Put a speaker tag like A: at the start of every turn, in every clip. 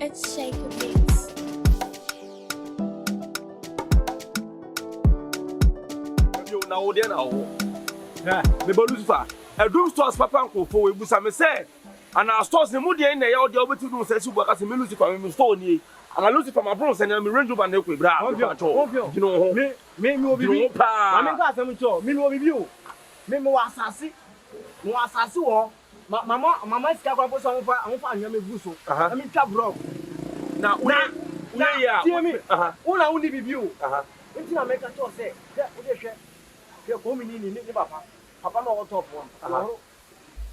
A: Let's shake a bit.
B: Now, dear, now, the Lucifer, a doom stores papa for we busame say, and our stores the moody in the yard, the other two says you work as a Lucifer, and store ye, and I lose from my bronze and I'm range of an equi bra. You know, me will be pa. I got them to me will review. Me was assassin, was assassin. Mamma Scabba some of our family busso. I mean, cab rock. Now, dear me, only review. It's not make a choice, say, you're coming in Papa. Papa, no top one.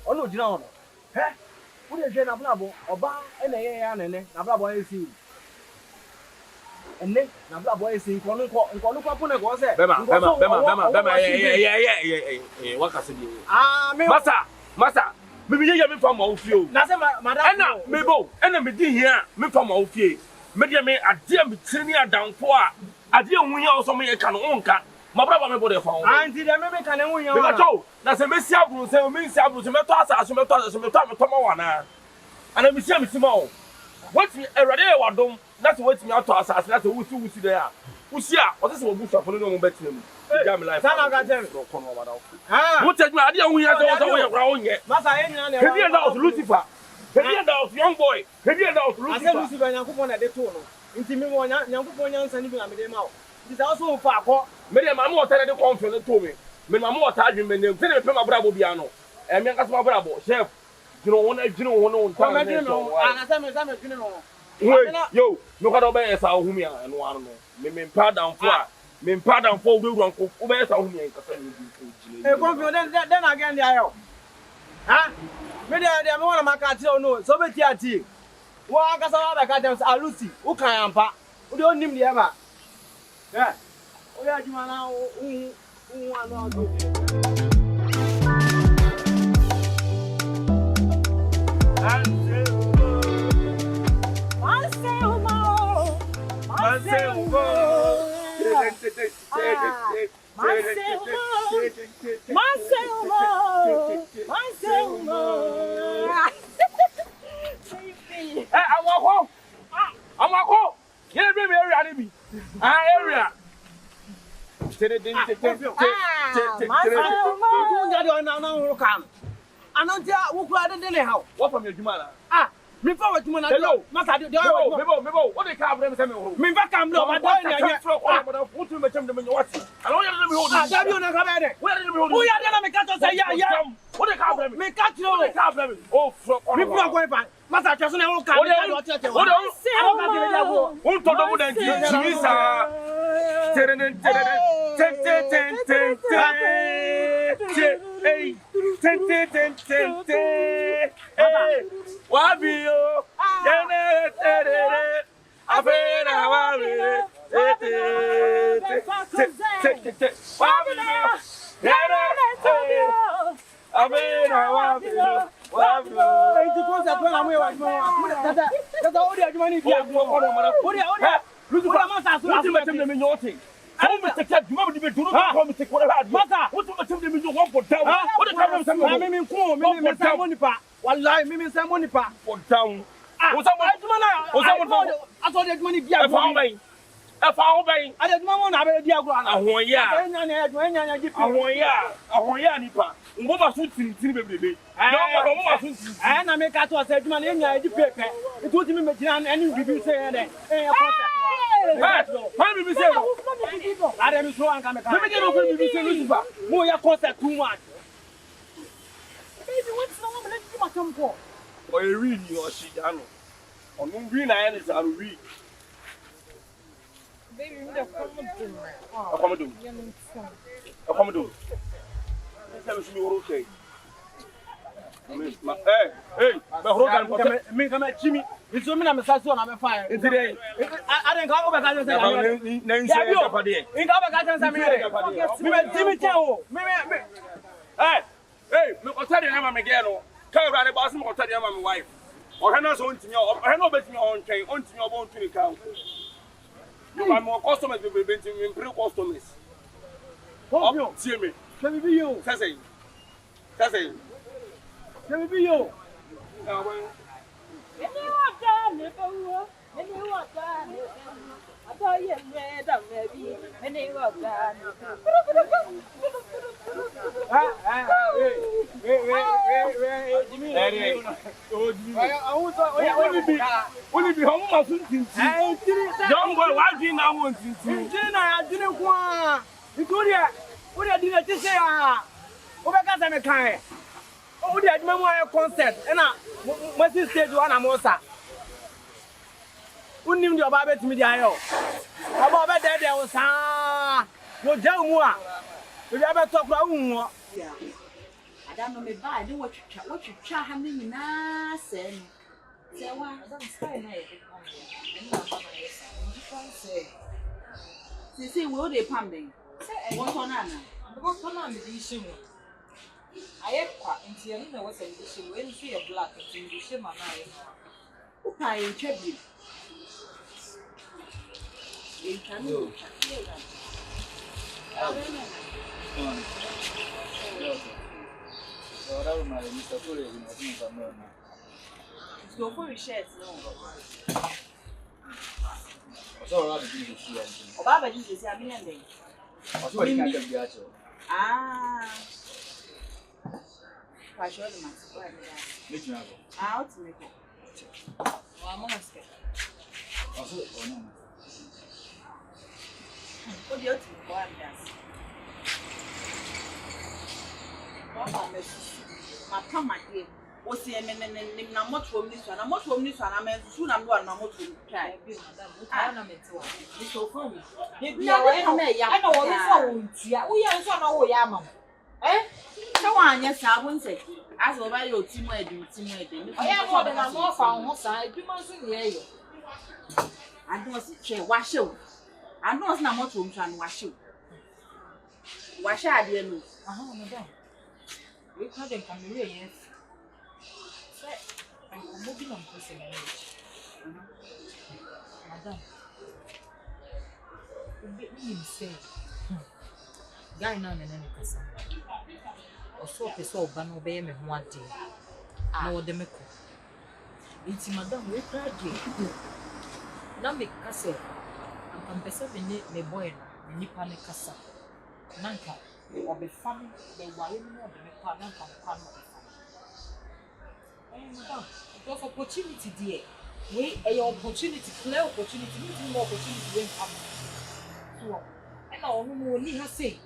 B: Oh, no, John. Eh? Put a gen of Nabo, or bar, and a nene, Nabla is you. And then Nabla boy is in Conopapuna was there. Yeah. What can I say? Ah, Master, maybe you have from all few. Nothing, Madame, Mabo, and I'm here, me from all few. Media me a dear Bitinia down for. I didn't win also me a canon. My brother, my body found. I did a American and win. That's a messy abuse, and means abuse, and I'm Miss Simon. What's me a radio? Don't that's what's me out to us. That's a who see there. Who see what is what for no better. Damn life. I got them. What said my idea? We have the way around yet. Master, Lucifer. Young boy. Lucifer, and I'm going at the tour. Intimate young points and even I'm out. It's also far. Maybe my more than the confident to me. When my more time, when they finish my bravo piano, and make us my bravo, chef. You know, one, yo, no matter where I whom you and one, me pardon for we run over some then again, the aisle. Huh? Maybe I don't want to make a tell no, so be tea. Well, I got some other cartels are Lucy, who can't pa, who don't name the ever. Yeah. Oh, yeah, you are now. Area. What from your Jumala? Ah, me forward to Manado, Master, what they can't bring them. Me back and blow my boy. What to make them in your watch. I don't know. Where did you make us say, yeah, what they can't bring me? Catch you, they can't bring me. Oh, people are going back. Master, just now, what Jimmy, it's women I'm a sassy on a fire. Today, I didn't go back and say, Jimmy Tao. Hey, I'll tell you, I'm again. Come around the boss, I'll tell you, I'm my wife. Or Hannah's own to your, I know better on train, on to your bone to the cow. You are more customers, you'll be improve customers. Oh, see me. Can we be you? Sassy. Can we be you?
A: Unim your baby to me, Dio. About that, there was no Jamua. We ever talk about
C: Yeah. I don't know me buy. Do what you try having na say. Say what? I don't say na. See, will they pumping? What on Anna?
D: What on the issue? I have quite into the was an issue when she a black in the shimmer.
C: Who pay tribute? You can do. Go for your shirts, no. Baba did this, I mean, ah, I showed them out to make it.
D: I'm almost scared.
C: What do you think? What does? My come, my dear. What's the name? I'm not from this one. I'm not from this one. I'm soon. I'm going to try.
D: I know it's so funny.
C: I know what is wrong. We are so no yam. Eh? So one, yes, I won't say. As over your team wedding.
D: I am more than I'm more found. I do my thing.
C: I don't see wash you. I know it's not much room to wash you. Wash I didn't know.
D: Madam. We can't come here, yes. I'm moving on to say, Madam. You say, Daina and NENE Casa. Or so a so ban obey me one day. No, the Meco. It's Madam, we cried. Now make Casa. I'm perceiving me boy, Nippon Casa. Nanka, or be funny, the Wyoming of the partner from Panama. It was opportunity, dear. We a opportunity, clear opportunity, more opportunity when come. So, and I only has say,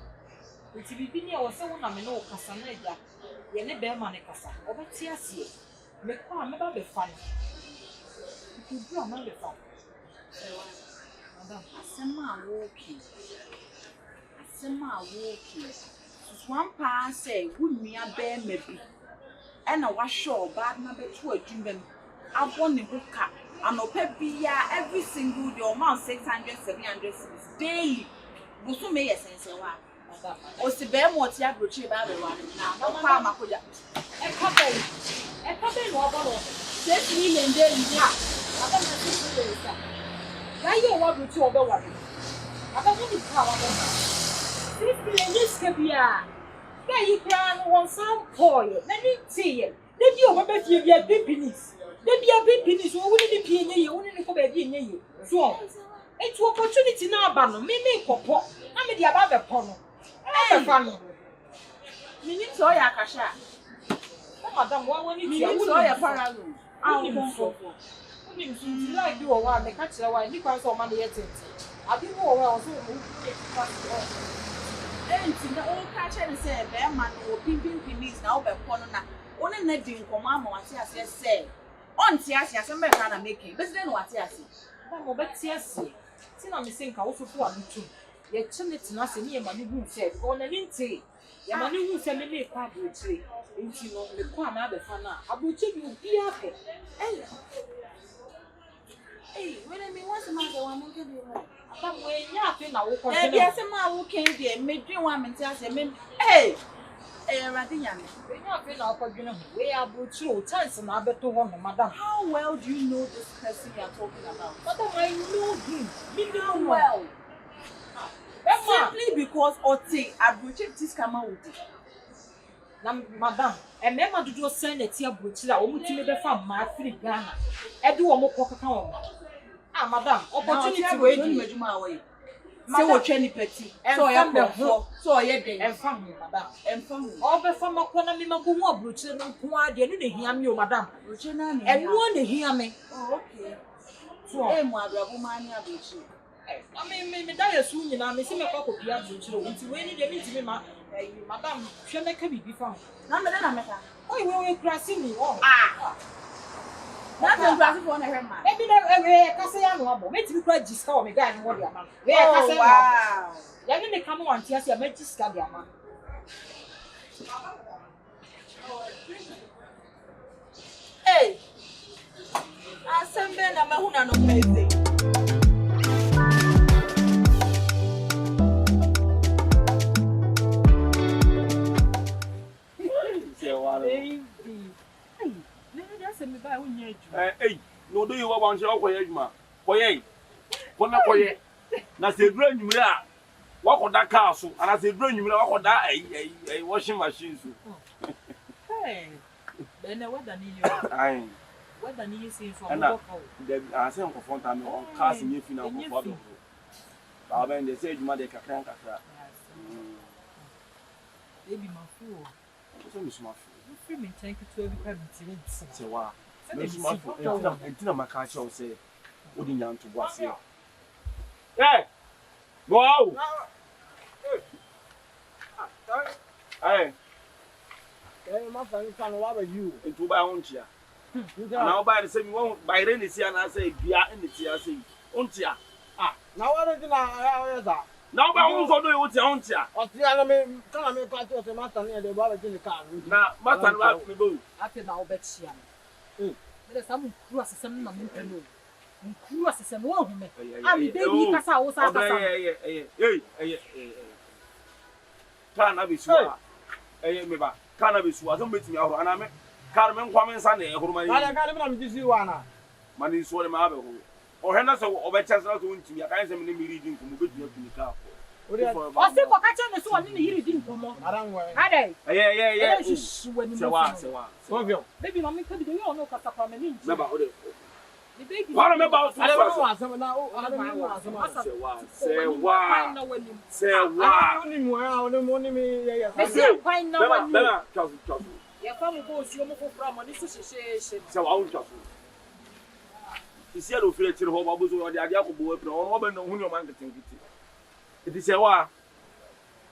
D: it's be near or someone I know Casaneda, ye never manicasa, or Tiasi. Make one never be funny. You do not be fun. Madam,
C: Sema walking. One pa say, wouldn't me a bear maybe. And I was sure bad number 2 a dream. I want the book cap. I'm a peppy every single day, amount 600, 700 daily. Busu may sense a while. Or the bear what you have broached about the one. Now, no harm, I could a couple of 6 million daily. I don't know. Now you want to over one. I don't want to power. 6 million this can be a. Yeah, you can want some toy. Let me see it. Then you have a few big pennies. Then be a big pennies. Who wouldn't be in you? Wouldn't go back in you. So, it's opportunity now, Banner. Maybe Copo. I'm the above a pono. I'm a fan. You need to your casha. Madam, why when you saw your parallel? I'll go for. You like do a while, the catch a while, you can't so money at it. I didn't know where I was going. And the old catcher and said, Bear man or pimping pennies now by Ponona. Only netting command what he has said. On Tiasia, some men are making, but then what he has said. No, but Tiasia. See, I'm missing also for me too. Yet, Chimney nothing near money who said, on an inti. Your money who send me a card with tree. Into the corner of the fana. I will check you be happy. Hey, when I mean, what's the matter? I'm going to do it. I'm way yapping. I will continue. Yes, a man who came there made you one and tell him, hey, Radian, we're not going to go. We are both true. Chance and I bet to one, madam. How well do you know this person you are talking about? Madam, I know him. You know well. Simply because Ote, I will check this camera with it.
D: na madam e me ma dodo sen na ti abrochira o mutimi be fa ma afri Ghana e de wo mo ko kaka wo ah madam opportunity we di
C: majuma awe se wo twa ni pati so ya ko so ye den
D: emfa ho madam
C: emfa ho
D: o be fa makọ na me mago hu abrochira no ko ade no na hia me o madam
C: roche na ni
D: enu na hia me
C: oh okay
D: so
C: mo abrabo ma ni abrochi
D: me da yesu nyina me se me kwa kopia abrochira o nti we ni de mi ti me ma madam hwe me ka bibi fa
C: na me na meka
D: oi we krasi ni o
C: na te krasi for na hwe ma
D: e bi na ka se ya no abo me ti bi kwa jiska o me guy no wo de ama we ka se
C: wow
D: ya ni me ka no wanti ase ma jiska de ama
C: hey asembe na mahuna no pese
B: no do you want to okoye adwuma koye kona koye na se dura nwumre a wakoda car so ana se dura nwumre wakoda washing machine so
D: bene wada ni yo
B: ai
D: wada ni yesi so
B: na
D: mo ko
B: de ase nko fonta me on cars nye fi na nko fo do ba ben de se adwuma de kakra kakra
D: ebi mafu
B: so mi suma fu
D: free me thank you to every time
B: se wa me suma fu entina makacha o se odi nyanto boase eh wow eh
A: my friend can what about you?
B: into buy ontia now buy the same one buy rain is here and say bia in the tia say ontia
A: Now what is that?
B: now buy one for do you ontia
A: Otia me can me party of the master near the bar in the car.
B: na master wa me bo
D: ate na obechia me de sam kru asesem na mo pelo kru asesem wo hu me am baby kasa wo sa kasa
B: kana be suwa me ba kana be suwa so betimi ahoro ana me kana me nkwa me nsa na ehoro man
A: Kana me na me disi wana.
B: mani so le ma be ho o hena so obecha so ntimi aka nse me ne mi reading ko mo betumi atumi ka
D: o se ko ka che ne so ni yiri din komo
A: Aranwe.
D: ade
B: sewa
A: Confio.
D: baby mama ka bi de yo no kasa kwa me ni
B: me ba o de
D: the baby
B: para me ba o
A: I don't know asem na o I don't know asem.
B: sewa
A: Oni mo ya oni mi ye
D: me se kwan na wani
B: bela chasu
D: ya fa mo bo osuo mo fofra mo ni so hyehyehye
B: sewa o chasu isi ado fire tire ho ba bo so o de ade akobo apre ono ba na hunyo man ketenkiti iti sewa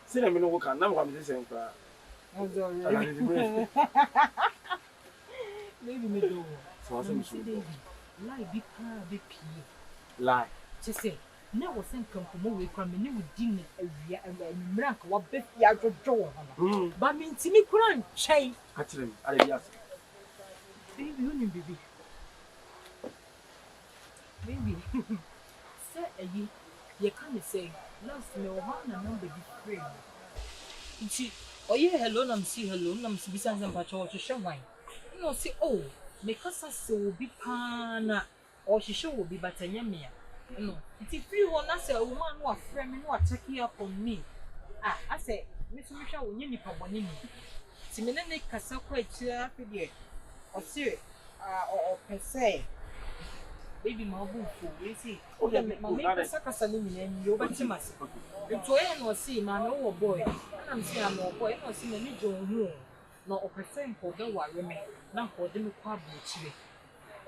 B: sina me no ko kan na mo me se nkra
D: baby me do
B: so so mi so
D: lie bi ka be pie
B: lie
D: che se na wo sen kampo mo we kwa me ne wo din awia anumra ka wa be ya jojo ho ba me ntimi kura nchai
B: akire mi ale bi ase
D: baby uni baby say ayi ye kan say last me wo ha na number bi free nti oye hello nam si hello nam si bisan zan pa cho hwehwan no si oh me kasa se obi pana o hwehwe obi batanya me no nti free one na say woman no afre me no attack up on me I say me so me hwa wo nyini pa bone ni ti me ne kasa kwa akira afide o si o pese baby ma bu fo we si o de ma me kasa ni nyina ni o ba ti mase nti oye no si ma me wo boy na me si am wo boy no si me ni jo hu no o pese nko be ware me na nko de me kwa bu chire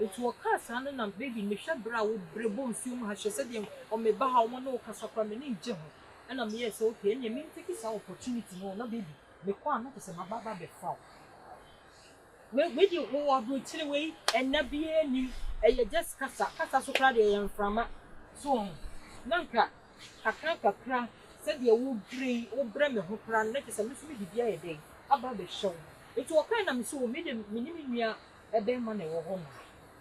D: etu o kasa na baby me hwa bra wo brebo mfium ha hye se de o me ba ha wo no kasa kwa me ni nje ho na me yes okay nya me take this opportunity no na baby me kwa na to se ma baba be fa we di wo abu chire we enna bia ni eye just kasa so kra de yan frama so nanka kakra se de wo bre me ho kra na ke se me fi bibia ye den aba be show etu o kai na me so me de minimi nua e be ma na wo ho no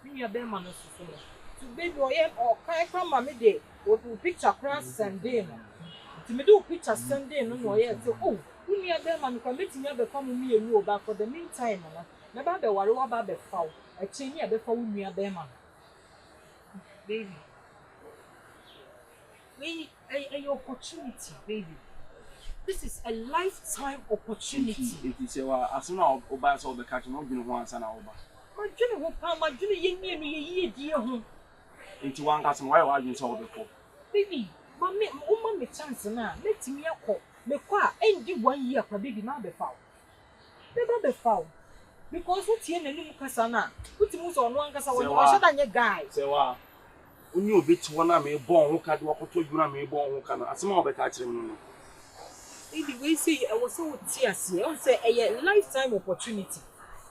D: nua be ma no so no to baby o ye o kai kra ma me de o picture kra Sunday no to me do picture Sunday no no ye so oh nua be ma no kwa metinya be fa mo mi enu o ba for the meantime no na ba be ware wa ba be fa o a chinyi be fa wo nua be ma baby we a opportunity baby This is a lifetime opportunity.
B: It is as soon as Oba saw the catch, not been once an hour.
D: My dream will come, my dream, ye dear home.
B: Into one cousin, why are you so before?
D: Baby, mamma, me chance now. Let me up. Me qua, ain't do 1 year for baby now be foul. Never be foul. Because what's here in the Casana? Put him on one Casa, shut down your guy.
B: SERWAA. When you bit one, I may born who can walk to you, I may born who can. As more be catching.
D: We say I was so tears here. I say a lifetime opportunity.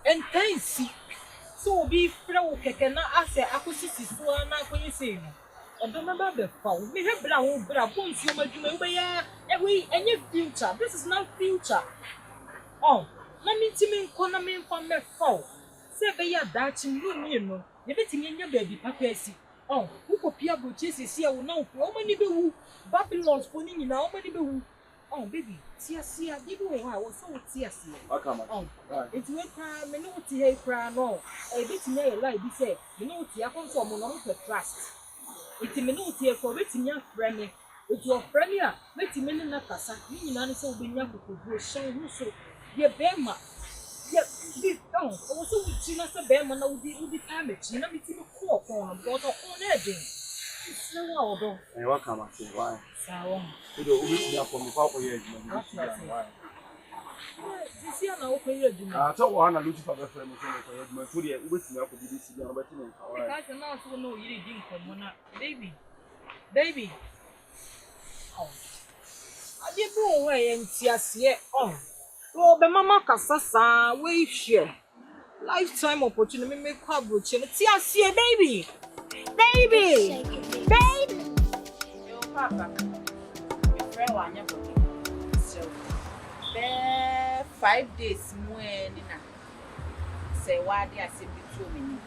D: And then see. So be flow kekena ase akusisi so na kwenye say no. Odo meba be foul. Me he bra wo bra bonsu madwuma we ya we enye future. This is not future. Oh, na me timi nko na me nfa me foul. Say be ya dachi no no. Ye betimi nya baby papa asi. Oh, who kopia bo chesi si e wo na wo mani be wu. Babylon's phone ni na wo mani be wu. Oh, baby, tia, give me why was so tia.
B: Okay,
D: oh, it's when me no tia cry no. A bit near like this say, me no tia come from no trust. It's me no tia for bit near friend. It's your friend here, bit me na kasa. Me na so be nya ko show who so. Ye bema. Ye this don't. O so we china say bema na udi time china me ti ko on because on e din. SERWAA ODO.
B: And what come at why?
D: SERWAA.
B: You do which you from the papa here.
D: This year now open your dinner.
B: I thought one looking for the friend of my food here. Which you have to be this year, but you know.
D: Because now so no you didn't come on baby. Oh. I did go away and see us here. Oh. Oh, but mama kasasa we share. Lifetime opportunity make kwabo chene. See us here baby. Baby.
C: Yo, Papa. My friend wanya bobi. So, there 5 days more nina. SERWAA dey asembi to me.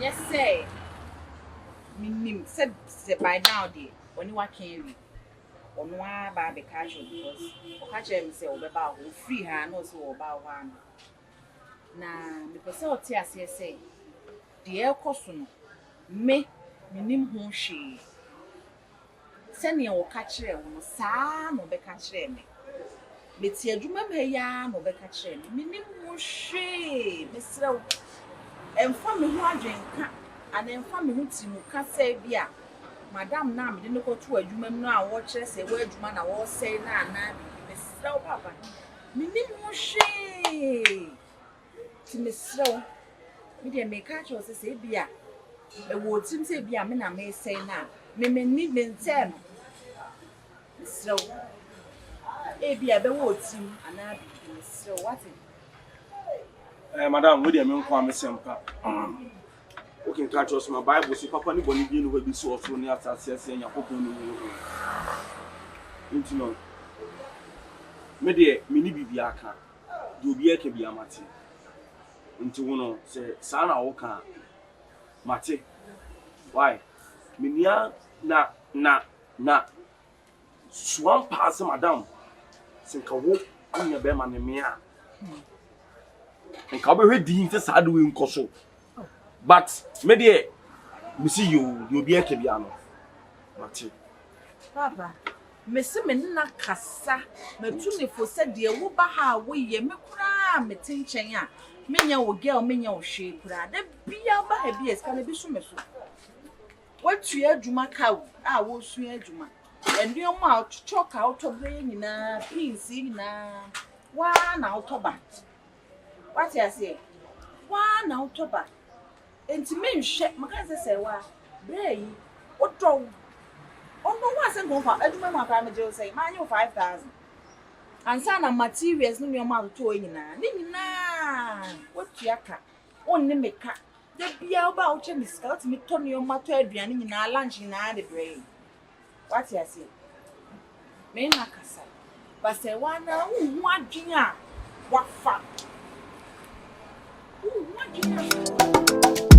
C: Yes, say. Minim said by now dey. Oni wa can read. Ono wa ba be casual because o ka chere me say obeba o free ha no so oba one. Na me pese o ti ase say. The ekoso no me minim ho hwe sene wo ka kire wo no saa no be ka kire me beti adwuma me ya no be ka kire me minim ho hwe mesra wo emfa me ho adwenka ana emfa me ho timu ka sai bia madam na me de no koto adwuma no a wo kire sai wo adwuma na wo sai na ana mesra wo papa minim ho hwe ti mesra wo me dey make catch us say bia e wo tim say bia me na me say na me ni me ntem so e bia be wo tim ana bi so what
B: madam we dey me nko am sempa okay catch us my bible say papa ni boni bi no we bi so ofro ni atase ase nya kokon ni intino me dey me ni bibia aka do obi eke bia mate nti wono se saa na wo ka mate why minia na swan pass madam sinka wo nya be ma ne me a nka be hwedi nti saa de we nkoso but me de me see you be eke bia no mate
C: papa me se me na kasa metu ne fo se de wo ba ha wo ye me kura me tinchen a menya wo girl menya wo hwe kura da bia ba ha bia ska na bi so me so watu adwuma ka a wo su adwuma enduom a choka autobre nyina pins nyina wa na autoba what you say wa na autoba enti me nhwe maka se SERWAA brei odo ono wa se ngonfa adwuma ma ka me je say ma nyu 5000 ansa na materials no nyoma to nyina ni nyina watu aka onni meka da bia ba o che miska oti mi to nyoma to aduane nyina lunch nyina de brei what you say me na kasa ba SERWAA na hu adwin a wafa hu adwin a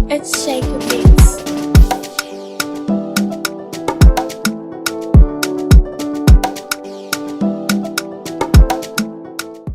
E: It's Shaker Beats.